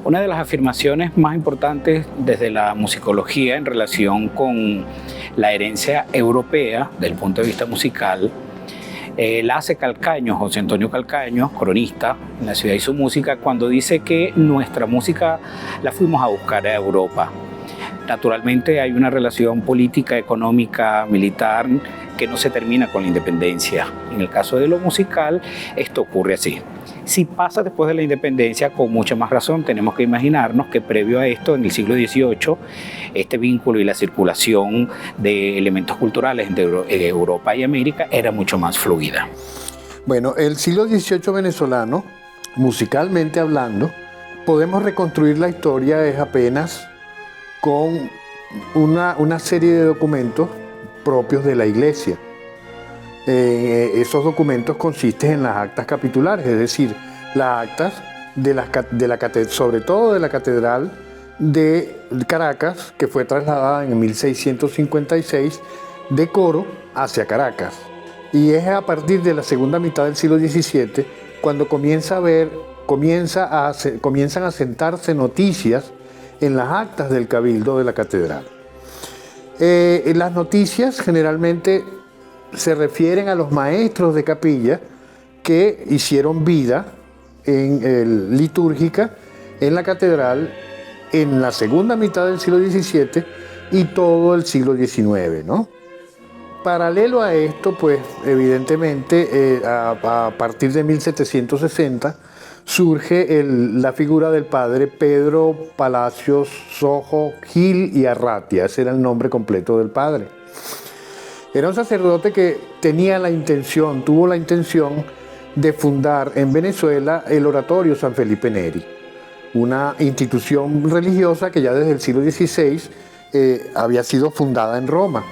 Una de las afirmaciones más importantes desde la musicología en relación con la herencia europea desde el punto de vista musical la hace Calcaño, José Antonio Calcaño, cronista en La ciudad y su música, cuando dice que nuestra música la fuimos a buscar a Europa. Naturalmente hay una relación política, económica, militar que no se termina con la independencia. En el caso de lo musical, esto ocurre así. Si pasa después de la independencia, con mucha más razón tenemos que imaginarnos que previo a esto, en el siglo XVIII, este vínculo y la circulación de elementos culturales entre Europa y América era mucho más fluida. Bueno, el siglo XVIII venezolano, musicalmente hablando, podemos reconstruir la historia es apenas con una serie de documentos propios de la Iglesia. Esos documentos consisten en las actas capitulares, es decir, las actas sobre todo de la Catedral de Caracas, que fue trasladada en 1656 de Coro hacia Caracas. Y es a partir de la segunda mitad del siglo XVII cuando comienzan a sentarse noticias en las actas del Cabildo de la Catedral. Las noticias generalmente se refieren a los maestros de capilla que hicieron vida litúrgica en la catedral en la segunda mitad del siglo XVII y todo el siglo XIX, ¿no? Paralelo a esto, pues evidentemente a partir de 1760 surge la figura del padre Pedro Palacios Sojo Gil y Arratia. Ese era el nombre completo del padre. Era un sacerdote que tuvo la intención de fundar en Venezuela el Oratorio San Felipe Neri, una institución religiosa que ya desde el siglo XVI había sido fundada en Roma.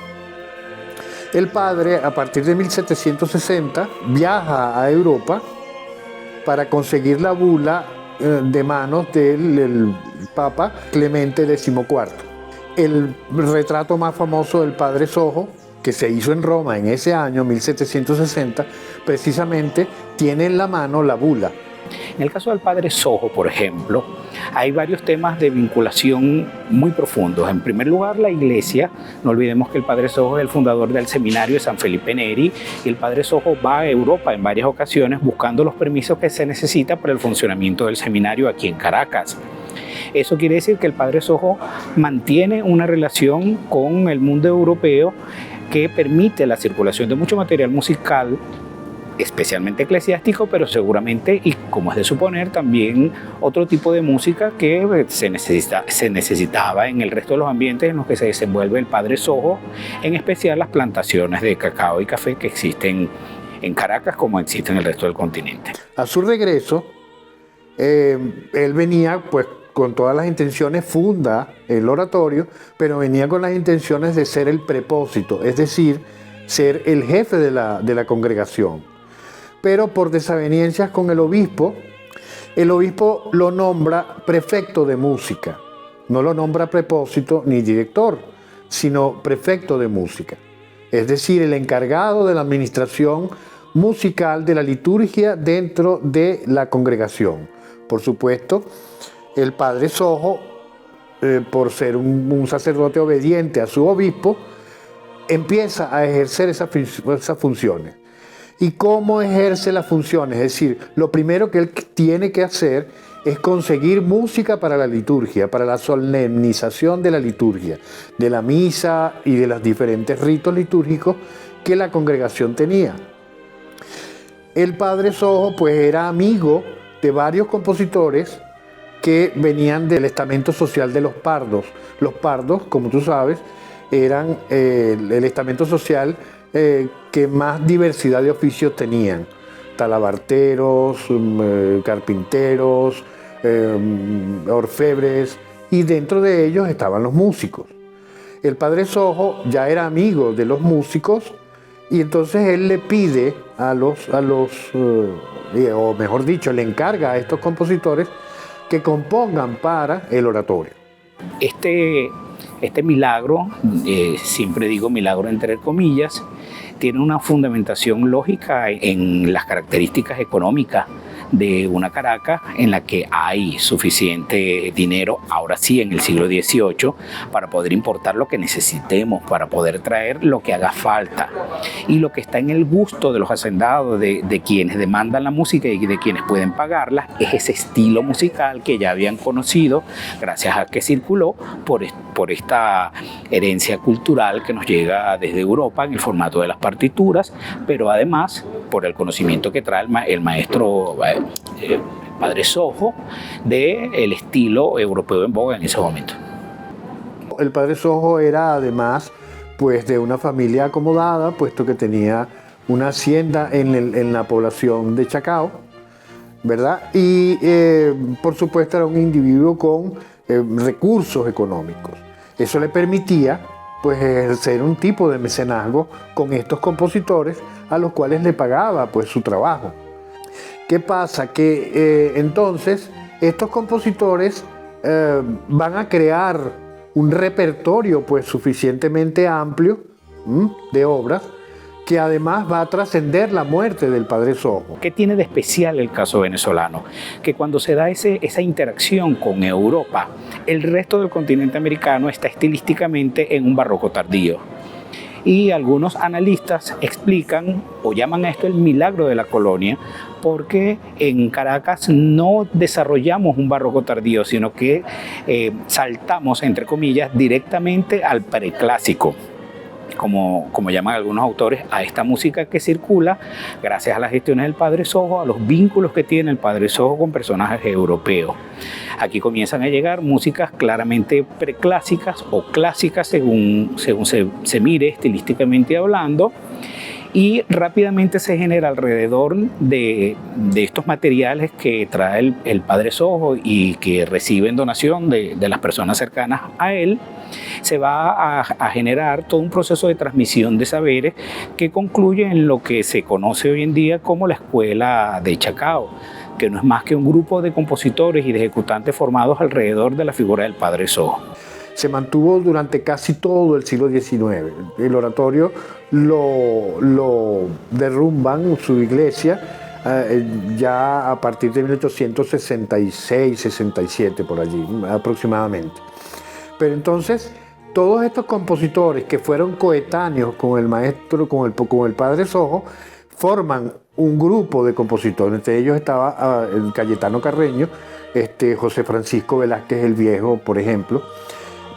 El padre, a partir de 1760, viaja a Europa para conseguir la bula de manos del Papa Clemente XIV. El retrato más famoso del padre Sojo, que se hizo en Roma en ese año, 1760, precisamente tiene en la mano la bula. En el caso del padre Sojo, por ejemplo, hay varios temas de vinculación muy profundos. En primer lugar, la Iglesia. No olvidemos que el padre Sojo es el fundador del seminario de San Felipe Neri y el padre Sojo va a Europa en varias ocasiones buscando los permisos que se necesitan para el funcionamiento del seminario aquí en Caracas. Eso quiere decir que el padre Sojo mantiene una relación con el mundo europeo que permite la circulación de mucho material musical, especialmente eclesiástico, pero seguramente, y como es de suponer, también otro tipo de música que se necesitaba en el resto de los ambientes en los que se desenvuelve el padre Sojo, en especial las plantaciones de cacao y café que existen en Caracas como existen en el resto del continente. A su regreso, él venía pues con todas las intenciones, funda el oratorio, pero venía con las intenciones de ser el prepósito, es decir, ser el jefe de la congregación. Pero por desavenencias con el obispo lo nombra prefecto de música. No lo nombra prepósito ni director, sino prefecto de música. Es decir, el encargado de la administración musical de la liturgia dentro de la congregación. Por supuesto, el padre Sojo, por ser un sacerdote obediente a su obispo, empieza a ejercer esas funciones. ¿Y cómo ejerce las funciones? Es decir, lo primero que él tiene que hacer es conseguir música para la liturgia, para la solemnización de la liturgia, de la misa y de los diferentes ritos litúrgicos que la congregación tenía. El padre Sojo pues era amigo de varios compositores que venían del estamento social de los pardos. Los pardos, como tú sabes, eran el estamento social que más diversidad de oficios tenían. Talabarteros, carpinteros, orfebres, y dentro de ellos estaban los músicos. El padre Sojo ya era amigo de los músicos y entonces él le pide o mejor dicho, le encarga a estos compositores que compongan para el oratorio. Este milagro, siempre digo milagro entre comillas, tiene una fundamentación lógica en las características económicas de una Caracas en la que hay suficiente dinero, ahora sí en el siglo XVIII, para poder importar lo que necesitemos, para poder traer lo que haga falta. Y lo que está en el gusto de los hacendados, de quienes demandan la música y de quienes pueden pagarla, es ese estilo musical que ya habían conocido gracias a que circuló por esta herencia cultural que nos llega desde Europa en el formato de las partituras, pero además por el conocimiento que trae el maestro Padre Sojo del estilo europeo en boga en ese momento. El Padre Sojo era además pues de una familia acomodada, puesto que tenía una hacienda en la población de Chacao, ¿verdad? Y por supuesto era un individuo con recursos económicos. Eso le permitía pues ejercer un tipo de mecenazgo con estos compositores a los cuales le pagaba pues su trabajo. ¿Qué pasa? Que entonces estos compositores van a crear un repertorio pues suficientemente amplio de obras que además va a trascender la muerte del Padre Sojo. ¿Qué tiene de especial el caso venezolano? Que cuando se da esa interacción con Europa, el resto del continente americano está estilísticamente en un barroco tardío. Y algunos analistas explican o llaman a esto el milagro de la colonia, porque en Caracas no desarrollamos un barroco tardío, sino que saltamos, entre comillas, directamente al preclásico. Como llaman algunos autores, a esta música que circula gracias a las gestiones del Padre Sojo, a los vínculos que tiene el Padre Sojo con personajes europeos. Aquí comienzan a llegar músicas claramente preclásicas o clásicas según se mire estilísticamente hablando, y rápidamente se genera alrededor de estos materiales que trae el Padre Sojo y que reciben donación de las personas cercanas a él. Se va a generar todo un proceso de transmisión de saberes que concluye en lo que se conoce hoy en día como la Escuela de Chacao, que no es más que un grupo de compositores y de ejecutantes formados alrededor de la figura del Padre Sojo. Se mantuvo durante casi todo el siglo XIX. El oratorio lo derrumban, su iglesia, ya a partir de 1866, 67, por allí aproximadamente. Pero entonces, todos estos compositores que fueron coetáneos con el maestro, con el Padre Sojo, forman un grupo de compositores. Entre ellos estaba el Cayetano Carreño, José Francisco Velázquez el Viejo, por ejemplo.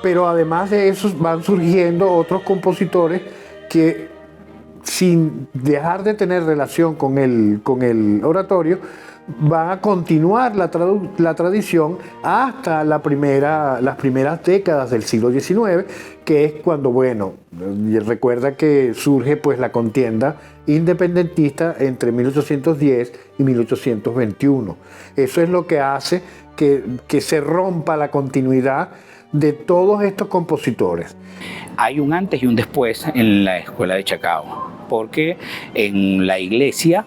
Pero además de eso van surgiendo otros compositores que, sin dejar de tener relación con el oratorio, van a continuar la tradición hasta las primeras décadas del siglo XIX, que es cuando, recuerda que surge pues la contienda independentista entre 1810 y 1821. Eso es lo que hace que se rompa la continuidad de todos estos compositores. Hay un antes y un después en la Escuela de Chacao, porque en la iglesia,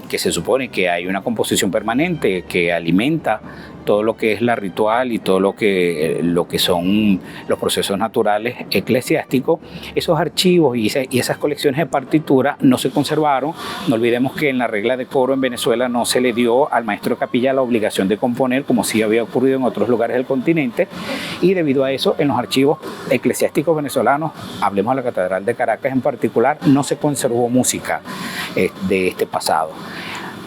que se supone que hay una composición permanente que alimenta todo lo que es la ritual y todo lo que son los procesos naturales eclesiásticos, esos archivos y esas colecciones de partituras no se conservaron. No olvidemos que en la regla de coro en Venezuela no se le dio al maestro de capilla la obligación de componer, como sí había ocurrido en otros lugares del continente, y debido a eso en los archivos eclesiásticos venezolanos, hablemos de la Catedral de Caracas en particular, no se conservó música de este pasado.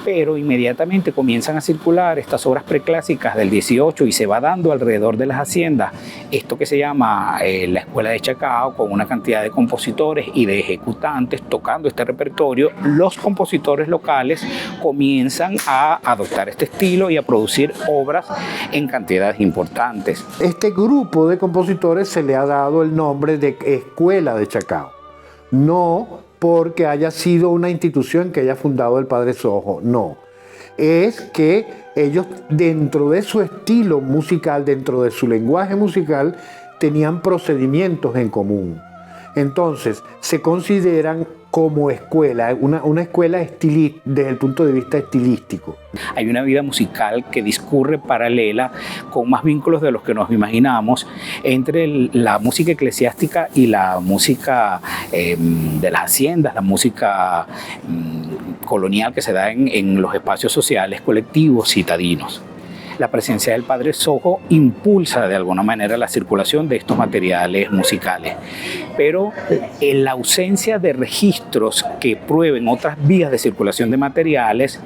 Pero inmediatamente comienzan a circular estas obras preclásicas del 18 y se va dando alrededor de las haciendas esto que se llama la Escuela de Chacao, con una cantidad de compositores y de ejecutantes tocando este repertorio. Los compositores locales comienzan a adoptar este estilo y a producir obras en cantidades importantes. Este grupo de compositores se le ha dado el nombre de Escuela de Chacao. No porque haya sido una institución que haya fundado el Padre Sojo, no. Es que ellos, dentro de su estilo musical, dentro de su lenguaje musical, tenían procedimientos en común. Entonces, se consideran como escuela, una escuela desde el punto de vista estilístico. Hay una vida musical que discurre paralela, con más vínculos de los que nos imaginamos, entre la música eclesiástica y la música de las haciendas, la música colonial que se da en los espacios sociales colectivos citadinos. La presencia del padre Sojo impulsa de alguna manera la circulación de estos materiales musicales, pero en la ausencia de registros que prueben otras vías de circulación de materiales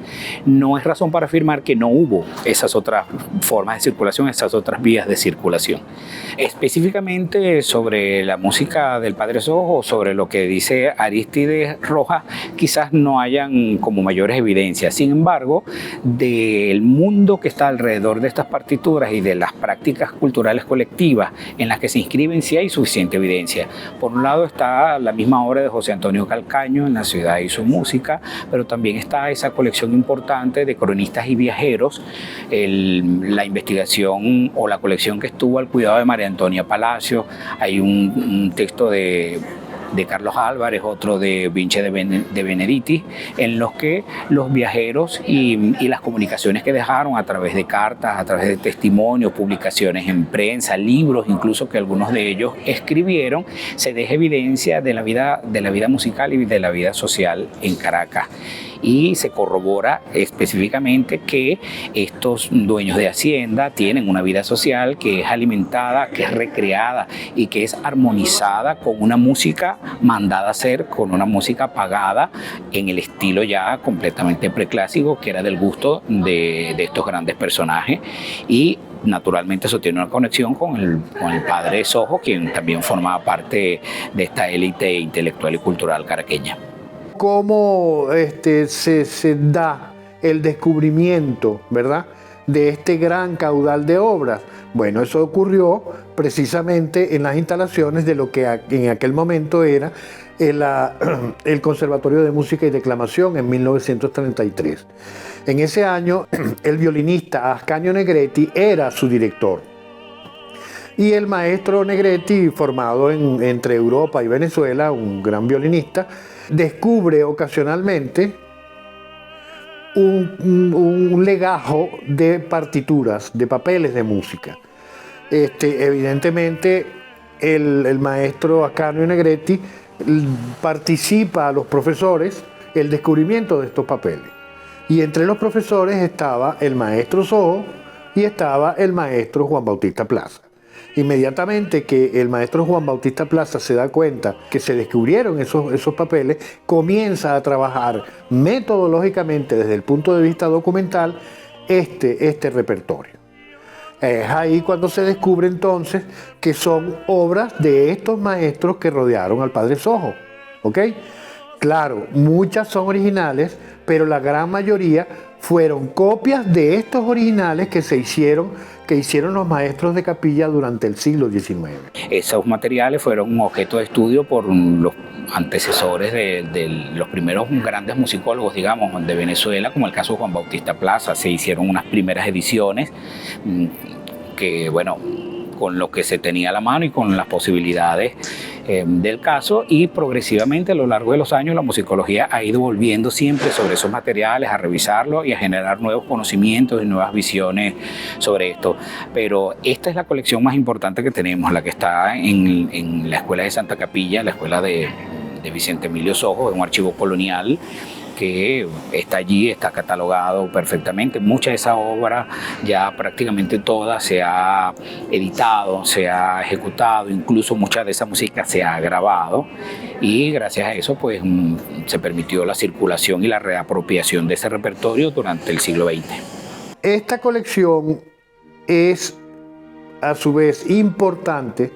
no es razón para afirmar que no hubo esas otras formas de circulación, esas otras vías de circulación. Específicamente sobre la música del padre Sojo, sobre lo que dice Arístides Rojas, quizás no hayan como mayores evidencias. Sin embargo, del mundo que está alrededor de estas partituras y de las prácticas culturales colectivas en las que se inscriben, sí hay suficiente evidencia. Por un lado está la misma obra de José Antonio Calcaño en La ciudad y su música, pero también está esa colección importante de cronistas y viajeros, la investigación o la colección que estuvo al cuidado de María Antonia Palacio. Hay un texto de Carlos Álvarez, otro de Vince de Benediti, en los que los viajeros y las comunicaciones que dejaron a través de cartas, a través de testimonios, publicaciones en prensa, libros, incluso que algunos de ellos escribieron, se deja evidencia de la vida musical y de la vida social en Caracas. Y se corrobora específicamente que estos dueños de hacienda tienen una vida social que es alimentada, que es recreada y que es armonizada con una música mandada a hacer, con una música pagada en el estilo ya completamente preclásico que era del gusto de estos grandes personajes. Y naturalmente eso tiene una conexión con el padre Sojo, quien también formaba parte de esta élite intelectual y cultural caraqueña. ¿Cómo se da el descubrimiento, ¿verdad?, de este gran caudal de obras? Bueno, eso ocurrió precisamente en las instalaciones de lo que en aquel momento era el Conservatorio de Música y Declamación en 1933. En ese año, el violinista Ascanio Negretti era su director. Y el maestro Negretti, formado entre Europa y Venezuela, un gran violinista, descubre ocasionalmente un legajo de partituras, de papeles de música. Evidentemente, el maestro Ascanio Negretti participa a los profesores el descubrimiento de estos papeles. Y entre los profesores estaba el maestro Sojo y estaba el maestro Juan Bautista Plaza. Inmediatamente que el maestro Juan Bautista Plaza se da cuenta que se descubrieron esos papeles, comienza a trabajar metodológicamente desde el punto de vista documental este repertorio. Es ahí cuando se descubre entonces que son obras de estos maestros que rodearon al padre Sojo. ¿Ok? Claro, muchas son originales, pero la gran mayoría fueron copias de estos originales que hicieron los maestros de capilla durante el siglo XIX. Esos materiales fueron objeto de estudio por los antecesores de los primeros grandes musicólogos, digamos, de Venezuela, como el caso de Juan Bautista Plaza. Se hicieron unas primeras ediciones que, bueno, con lo que se tenía a la mano y con las posibilidades del caso, y progresivamente a lo largo de los años la musicología ha ido volviendo siempre sobre esos materiales, a revisarlos y a generar nuevos conocimientos y nuevas visiones sobre esto. Pero esta es la colección más importante que tenemos, la que está en la Escuela de Santa Capilla, la escuela de Vicente Emilio Sojo, es un archivo colonial que está allí, está catalogado perfectamente. Mucha de esa obra, ya prácticamente toda, se ha editado, se ha ejecutado, incluso mucha de esa música se ha grabado, y gracias a eso pues se permitió la circulación y la reapropiación de ese repertorio durante el siglo XX. Esta colección es a su vez importante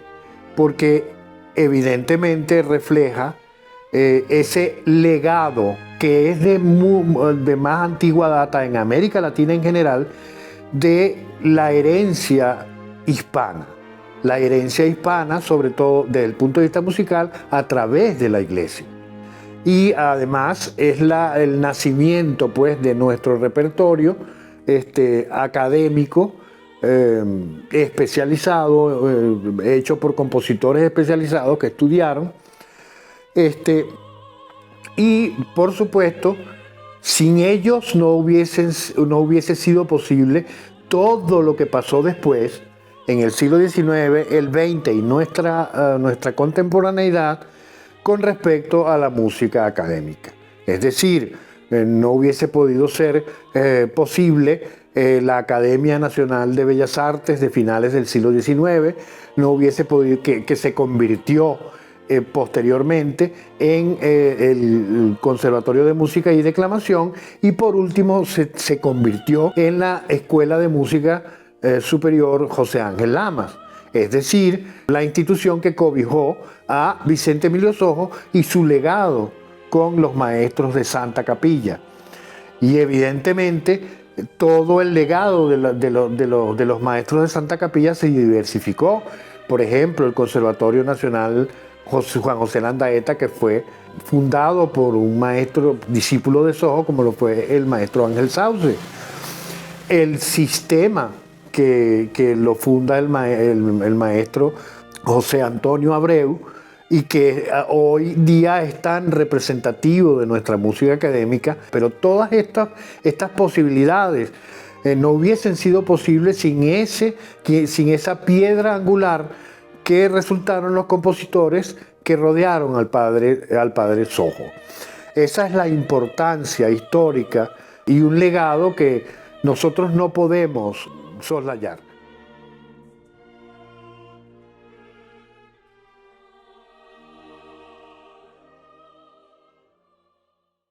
porque evidentemente refleja ese legado que es de más antigua data en América Latina en general, de la herencia hispana. La herencia hispana, sobre todo desde el punto de vista musical, a través de la iglesia. Y además es el nacimiento pues, de nuestro repertorio académico, especializado, hecho por compositores especializados que estudiaron. Y por supuesto, sin ellos no hubiese sido posible todo lo que pasó después, en el siglo XIX, el XX y nuestra contemporaneidad con respecto a la música académica. Es decir, no hubiese podido ser posible la Academia Nacional de Bellas Artes de finales del siglo XIX, no hubiese podido, que se convirtió posteriormente en el Conservatorio de Música y Declamación, y por último se convirtió en la Escuela de Música Superior José Ángel Lamas. Es decir, la institución que cobijó a Vicente Emilio Sojo y su legado con los maestros de Santa Capilla. Y evidentemente todo el legado de los maestros de Santa Capilla se diversificó. Por ejemplo, el Conservatorio Nacional Juan José Landaeta, que fue fundado por un maestro discípulo de Sojo, como lo fue el maestro Ángel Sauce. El sistema que lo funda el maestro José Antonio Abreu, y que hoy día es tan representativo de nuestra música académica, pero todas estas posibilidades no hubiesen sido posibles sin esa piedra angular que resultaron los compositores que rodearon al padre Sojo. Esa es la importancia histórica y un legado que nosotros no podemos soslayar.